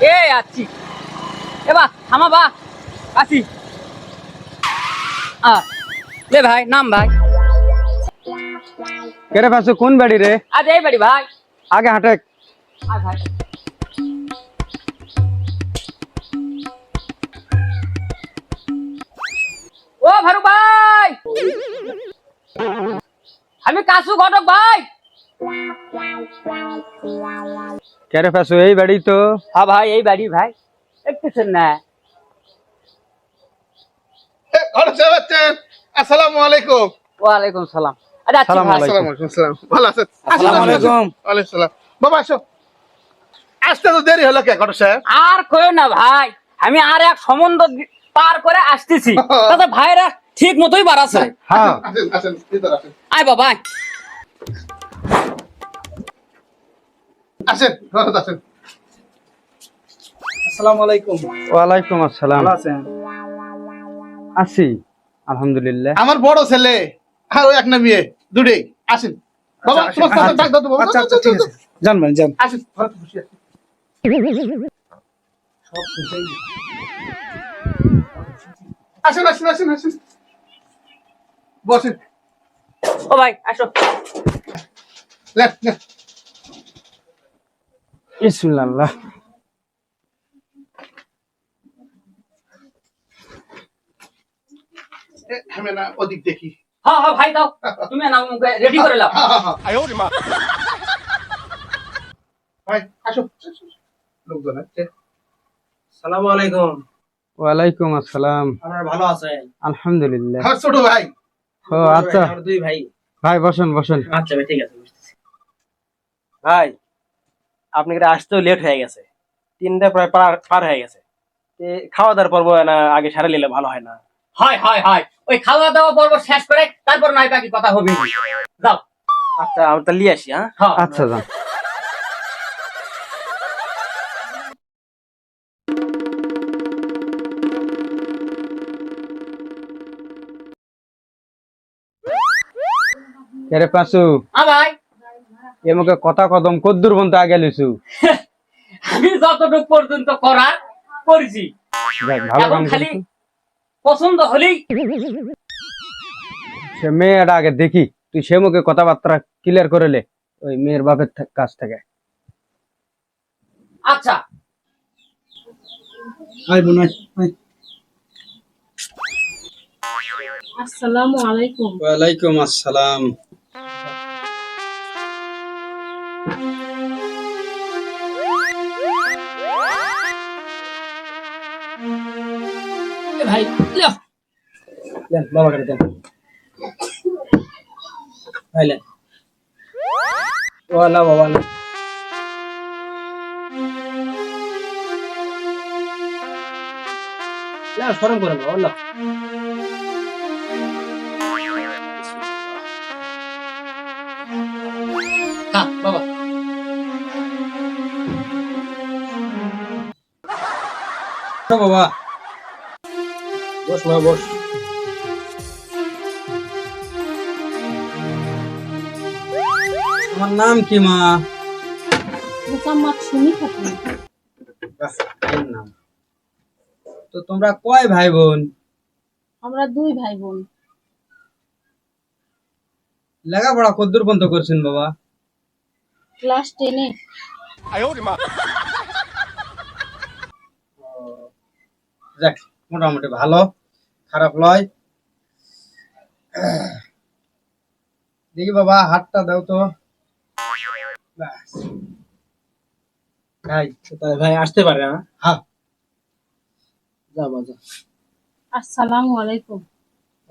এ আছি এবার থামা বা আছি লে ভাই নাম ভাই কেরে ফাসু কোন বাড়ি রে? আজ এই বাড়ি ভাই আগে হাঁটে। ভাই ও ভারু ভাই আমি কাসু ঘটক ভাই। কেরে ফাসু এই বাড়ি তো? হ্যাঁ ভাই এই বাড়ি ভাই একটু না। ঘরে চলে যাচ্ছেন। আসসালামু আলাইকুম। ওয়ালাইকুম সালাম। আরে আছি সালাম ভাই। আলাইকুম। আসসালামু আলাইকুম সালাম। ভালো আছেন? আসসালামু আলাইকুম। ওয়ালাইকুম সালাম। বাবা আসো। আসতে তো দেরি হলো কে ঘটক সাহেব? আর কইও না ভাই, আমি আর এক সম্বন্ধ পার করে আসতেছি। তাতে ভাইরা ঠিক মতোই বাড়াছে। হ্যাঁ আসেন আসেন ভিতরে আসেন। আয় বাবা আয়। আসেন ঘরে আসেন। আসসালামু আলাইকুম। ওয়ালাইকুম আসসালাম। ভালো আছেন? আছি আলহামদুলিল্লাহ। আমার বড় ছেলে আর ওই একটা মেয়ে দুটোই আসেন। বাবা আচ্ছা, তোমার সাথে ডাক দাও তো বাবা। আচ্ছা আচ্ছা ঠিক আছে, যান ভাই যান। আসেন ঘরে বসে আছি। সব খুশি। আসেন আসেন আসেন আসেন বসেন। ও ভাই আসো। Late late. বিসমিল্লাহ। আমি না ওদিক দেখি। হ্যাঁ হ্যাঁ ভাই দাও, তুমি না রেডি করে লাও। ভাই আসো। লোকজন আছে। আসসালামু আলাইকুম। ওয়ালাইকুম আসসালাম। আপনারা ভালো আছেন? আলহামদুলিল্লাহ। আমার ছোট ভাই। ও আচ্ছা আমার দুই ভাই। ভাই বসেন বসেন। আচ্ছা ভাই ঠিক আছে, বুঝতেছি। ভাই আপনি কি আসতেও লেট হয়ে গেছে, 3টা প্রায় পার হয়ে গেছে। খাওয়া দাওয়ার পর্ব না আগে সারা নিলে ভালো হয় না? হয় হয় হয়, ওই খাওয়া দাওয়া পর্ব শেষ করে তারপর নয় বাকি কথা হবে। যাও। আচ্ছা আমি তা নিয়ে আসি। হ্যাঁ হ্যাঁ আচ্ছা যান। কেরে ফাসু হ্যাঁ ভাই, এ মুখে কথা কদম কদ্দুর বন্ধ আগে লিছু। আমি যতটুকু পর্যন্ত করার করেছি, যাক, ভালো এখন কাম খালি করেছো। পছন্দ হলেই। সে মেয়েটা আগে দেখি, তুই সে মুখে কথাবার্তা ক্লিয়ার করে লে ওই মেয়ের বাপের কাছ থেকে। আচ্ছা আই বোন আই। আসসালামু আলাইকুম। ওয়ালাইকুম আসসালাম। এ ভাই লেও। দেন বাবা করে দেন। ভাই লেন। ওয়ালা বাবা না। না শরম করেন না, ওয়ালা। হ্যাঁ বাবা। বাবা বস মা বস। তোমার নাম কি মা? মোসাম্মদ সুমি খাতুন। নাম তো তোমরা কয় ভাই বোন? আমরা দুই ভাই বোন। লেখাপড়া কদ্দুর পর্যন্ত করছেন বাবা? ক্লাস 10-এ। যাক মোটামুটি ভালো, খারাপ লয়। দেখি বাবা হাতটা দাও তো। ব্যাস। ভাই তাহলে ভাই আসতে পারে না? হ্যাঁ। যা বাজা। আসসালামু আলাইকুম।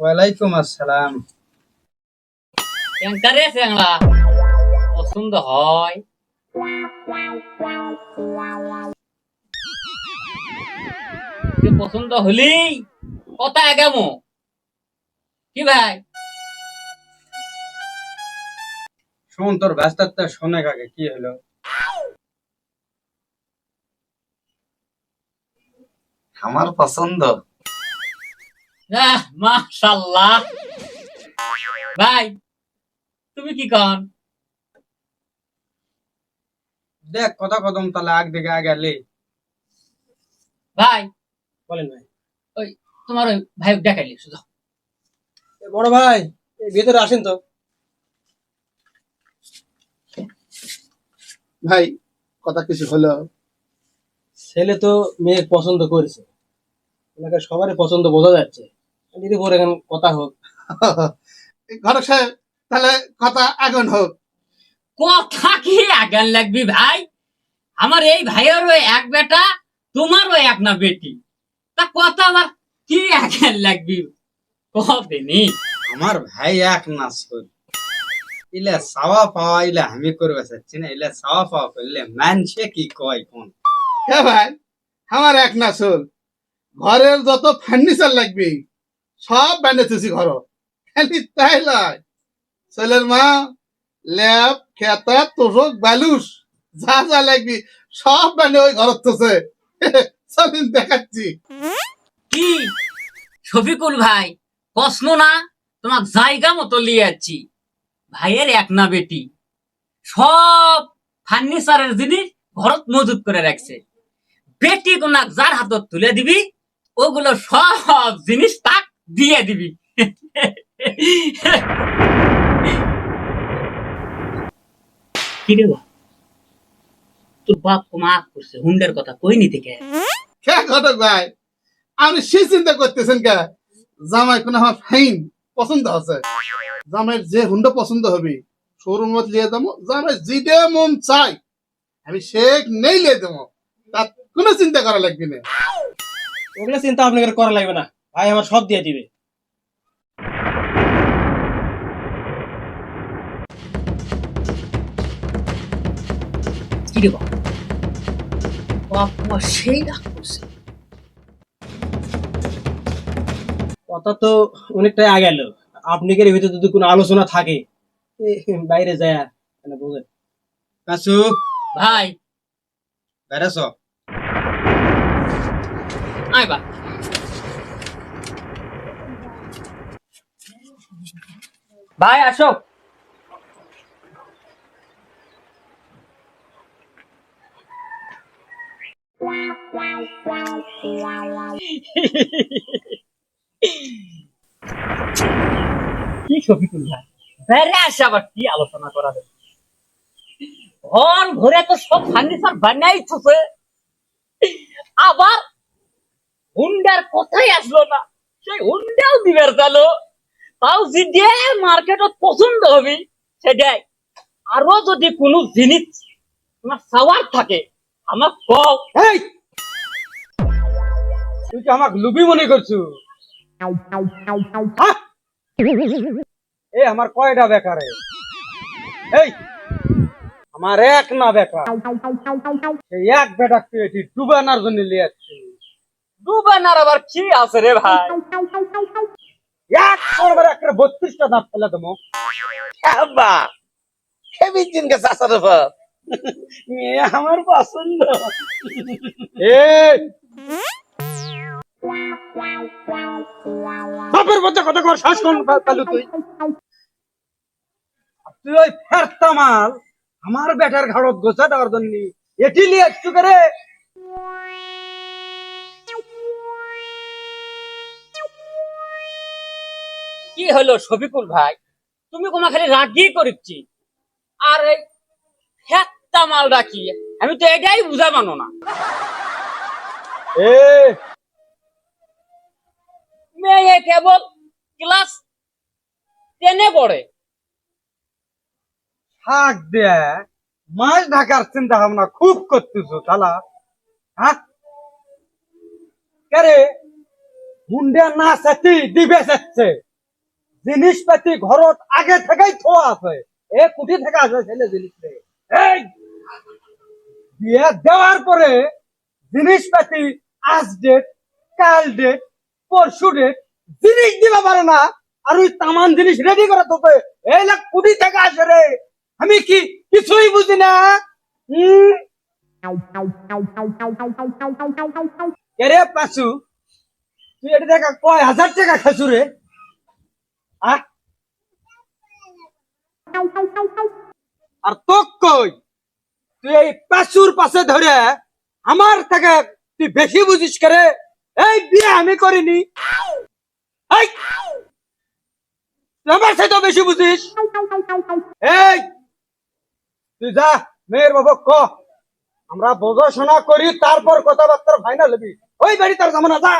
ওয়ালাইকুম আসসালাম। এঙ্কারে সেংলা পছন্দ হয়। যে পছন্দ হলেই কথা এগামো কি ভাই? শোন তোর ব্যস্ততা শোনে কাকে কি হলো? আমার পছন্দ। মাশাআল্লাহ। ভাই তুমি কি কন? দেখ কথা কদম তাহলে আগ দিকে আগে লে। ভাই বলেন ভাই। ওই তোমার ওই ভাই দেখাইলি শুধু। বড় ভাই ভিতরে আসেন তো। ভাই কথা কিছু হলো? ছেলে তো মেয়ে পছন্দ করেছে, ওনাকে সবারই পছন্দ বোঝা যাচ্ছে। যদি পরে এখন কথা হোক। ঘটক সাহেব, তাহলে কথা আগুন হোক। কথা কি আগান লাগবি ভাই? আমার এই ভাইয়েরও এক বেটা, তোমারও এক না বেটি, তা কথা আবার কি আগান লাগবি কদিনই? আমার ভাই এক নাচ করি, ইলে চাওয়া পাওয়া ইলে আমি করবে চাচ্ছি না, ইলে চাওয়া পাওয়া করলে মানছে কি কয় কোন। হ্যাঁ ভাই, আমার এক না চল, ঘরের যত ফার্নিচার লাগবে সব বানিয়েছি ঘর। খালি তাই নয়, ছেলের মা ল্যাব খেতা তোষক বালুস যা যা লাগবে সব বানিয়ে ওই ঘর তোছে। চলেন দেখাচ্ছি। কি শফিকুল ভাই, প্রশ্ন না, তোমার জায়গা মতো লিয়ে যাচ্ছি। ভাইয়ের এক না বেটি, সব ফার্নিচারের জিনিস ঘরত মজুত করে রাখছে। বেটি কোনা যার হাতত তুলে দিবি, ওগুলো সব জিনিস তাক দিয়ে দিবি। কিরে বা, তোর বাপ মাফ করছে, হুন্ডের কথা কইনি থেকে। কে ঘটক ভাই, আপনি সে চিন্তা করতেছেন কে? জামাই কোন আমার ফাইন পছন্দ আছে, জামাইয়ের যে হুন্ডা পছন্দ হবে শোরুম লিয়ে যাবো, জামাই যেটা মন চাই আমি শেখ নেই লিয়ে দেবো, তার কোনো চিন্তা করা লাগবে না। ওগুলো চিন্তা আপনাকে করা লাগবে না, ভাই আমার সব দিয়ে দিবে। কিরে বা, বাপ মা সেই রাগ করছে। কথা তো অনেকটাই আগে এলো, আপনি কি এর ভিতরে যদি কোনো আলোচনা থাকে বাইরে যায় বুঝেন। কাছু ভাই বেড়েছ? আয় বা, ভাই আসো। কি শফিকুল ভাই, বাইরে আসে আবার কি আলোচনা করা যাবে? ঘর ঘরে তো সব ফার্নিচার বানাইছে, আবার হুন্ডার কথাই আসলো না, সেই হুন্ডাও দিবার চালো। তাও যে মার্কেটত পছন্দ হবে সেটাই। আরো যদি কোনো জিনিস তোমার সাওয়ার থাকে আমার কও। এই তুই কি আমাকে লুবি মনে করছু? হ্যাঁ? এ আমার কয়টা বেকারে? এই আমার এক না বেকার, এই এক বেটা তুই এটি ডুবানোর জন্য লিয়ে আসছি। ডুবানার আবার কি আছে রে ভাই? এক করবার একটা 32টা দাঁত ফেলে দেবো। আব্বা হেবি জিনকে চাচার উপর মেয়ে আমার পছন্দ। এই বাপের মধ্যে কত কর শ্বাস কোন পালু তুই? তুই ওই ফেরতা মাল আমার বেটার ঘাড়ত গোছা দেওয়ার জন্য এটি নিয়ে একটু করে। কি হলো শফিকুল ভাই, তুমি কোমা খালি রাগি করছি? আর এই ফেত্তা মালটা কি? আমি তো এটাই বুঝা মানো না। এ মেয়ে কেবল ক্লাস 10-এ পড়ে। শাক দেয়া মাছ ঢাকার চিন্তা ভাবনা খুব করতেছ খালা। হ্যাঁ কে রে, মুন্ডে না সাথে দিবে যাচ্ছে, জিনিসপাতি ঘরত আগে থেকেই থোয়া আছে। এ কুটি থেকে আসে ছেলে জিনিস রে। এই বিয়ে দেওয়ার পরে জিনিসপাতি আজ ডেট, কাল ডেট, পরশু ডেট জিনিস দিবা পারে না, আর ওই তামান জিনিস রেডি করে তোকে এই লাখ কুটি থেকে আসে রে। আমি কি কিছুই বুঝি না? রে পাশু, তুই এটা দেখা কয় হাজার টাকা খাইছু রে? আর তো কই তুই এই পাশুর পাশে ধরে আমার থেকে তুই বেশি বুঝিস করে। এই বিয়ে আমি করিনি। এই তুই আমার সাথে বেশি বুঝিস। এই তুই যা মেয়ের বাবা ক, আমরা বোঝাশোনা করি তারপর কথাবার্তা ফাইনাল হবি। ওই বাড়ি তার জামানা যা।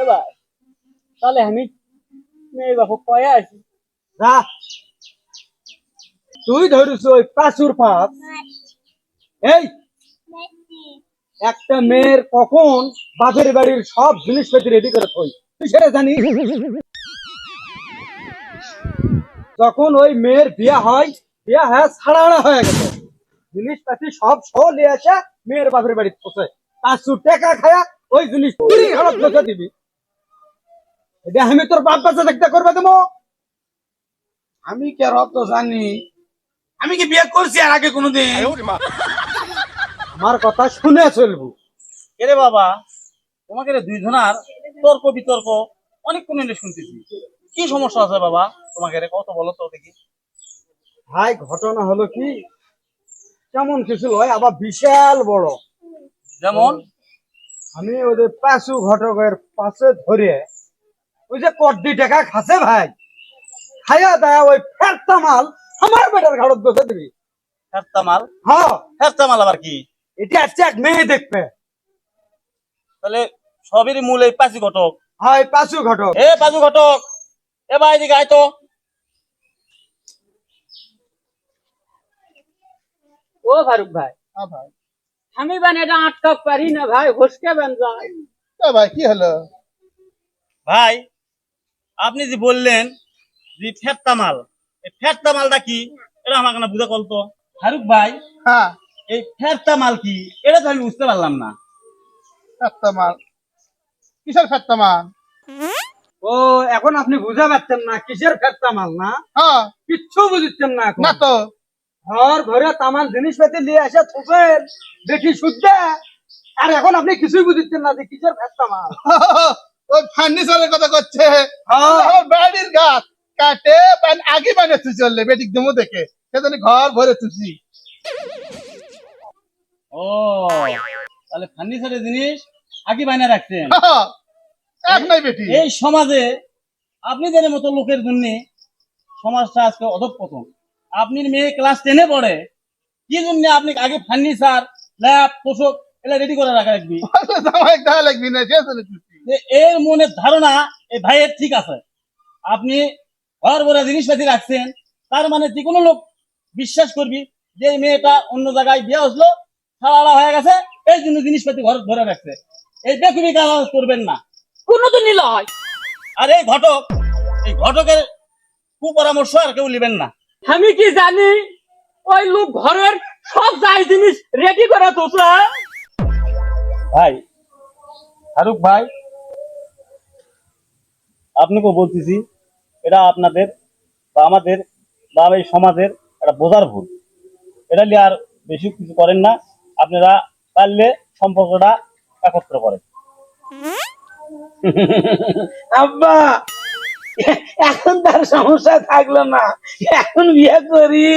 এবার তাহলে আমি মেয়ে বাপু কয়ে আসি। যা, তুই ধরিস ওই পাঁচুর পাঁচ। এই একটা মেয়ের কখন বাপের বাড়ির সব জিনিসপাতি রেডি করে থই, তুই সেটা জানিস? যখন ওই মেয়ের বিয়ে হয়, বিয়ে হ্যাঁ ছাড়াড়া হয়ে গেছে, জিনিসপাতি সব সহ নিয়ে আসে মেয়ের বাপের বাড়ি পৌঁছে, পাঁচুর টাকা খায়া ওই জিনিস চুরি হালত বেঁচে দিবি। এটা আমি তোর বাপ বাচ্চা দেখতে করবে দেবো? আমি কে রত জানি, আমি কি বিয়ে করছি আর আগে কোনোদিন? আমার কথা শুনে চলবো। এরে বাবা, তোমাকে রে দুই জনার তর্ক বিতর্ক অনেকক্ষণ এনে শুনতেছি। কি সমস্যা আছে বাবা তোমাকে রে, কত বলো তো দেখি। ভাই ঘটনা হলো কি, কেমন কিছু হয় আবার বিশাল বড়। যেমন? আমি ওদের পাশু ঘটকের পাশে ধরে ওই যে কড্ডি টাকা খাসে ভাই, খাইয়া দেয়া ওই ফেরতা মাল আমার বেটার ঘাড়ত বসে দিবি। ফেরতা মাল? হ্যাঁ, ফেরতা মাল আবার কি? এটা হচ্ছে এক মেয়ে দেখবে। তাহলে সবেরই মূল এই পাঁচি ঘটক। হয় পাশু ঘটক। এ পাঁচু ঘটক, এ ভাই এদিকে আয় তো। ও ফারুক ভাই, ভাই আমি বান এটা আটকাক পারি না ভাই, হসকে বেন যায়। ভাই কি হলো? ভাই আপনি যে বললেন যে ফেরতা মাল, এই ফেরতা মালটা কি এটা আমার কেন বুঝে কলতো। ফারুক ভাই, হ্যাঁ, এই ফেরতা মাল কি এটা তো আমি বুঝতে পারলাম না। ফেরতা মাল? কিসের ফেরতা মাল? ও এখন আপনি বুঝা পারছেন না কিসের ফেরতা মাল? না হ্যাঁ, কিচ্ছু বুঝছেন না এখন। না তো। ঘর ভরে তামান জিনিসপাতি নিয়ে আসে থুবেন দেখি শুদ্ধ, আর এখন আপনি কিছুই বুঝছেন না যে কিসের ফেরতা মাল। ওই ফার্নিচারের কথা করছে। হ্যাঁ। আমার বাড়ির গাছ কাটে আগে বানিয়েছি, চললে বেটিক দেবো দেখে সেজন্য ঘর ভরে তুছি। ও তাহলে ফার্নিচারের জিনিস আগে বানিয়ে রাখছেন। এক নাই বেটি। এই সমাজে আপনাদের মতো লোকের জন্য সমাজটা আজকে অধঃপতন। আপনার মেয়ে ক্লাস 10-এ পড়ে, কি জন্য আপনি আগে ফার্নিচার, ল্যাব, তোষক এগুলা রেডি করে রাখা রাখবি? জামাই দেখা লাগবি না, সেজন্য তুছি। যে এর মনের ধারণা এই ভাইয়ের ঠিক আছে। আপনি ঘর ভরা জিনিসপাতি রাখছেন, তার মানে যে কোনো লোক বিশ্বাস করবি যে এই মেয়েটা অন্য জায়গায় বিয়ে হসলো, ছাড়া হয়ে গেছে, এই জন্য জিনিসপাতি ঘর ধরে রাখছে। এই বেকুবি কাজ করবেন না, কোনোদিনই লয়। আর এই ঘটকের কুপরামর্শ আর কেউ নেবেন না। আমি কি জানি ওই লোক ঘরের সব যাই জিনিস রেডি করে তোছে। ভাই ফারুক ভাই, আপনাকে বলতেছি এটা আপনাদের বা আমাদের বা এই সমাজের একটা বোঝার ভুল। এটা নিয়ে আর বেশি কিছু করেন না। আপনারা পারলে সম্পর্কটা একত্র করেন। আব্বা এখন তার সমস্যা থাকলো না, এখন বিয়ে করি।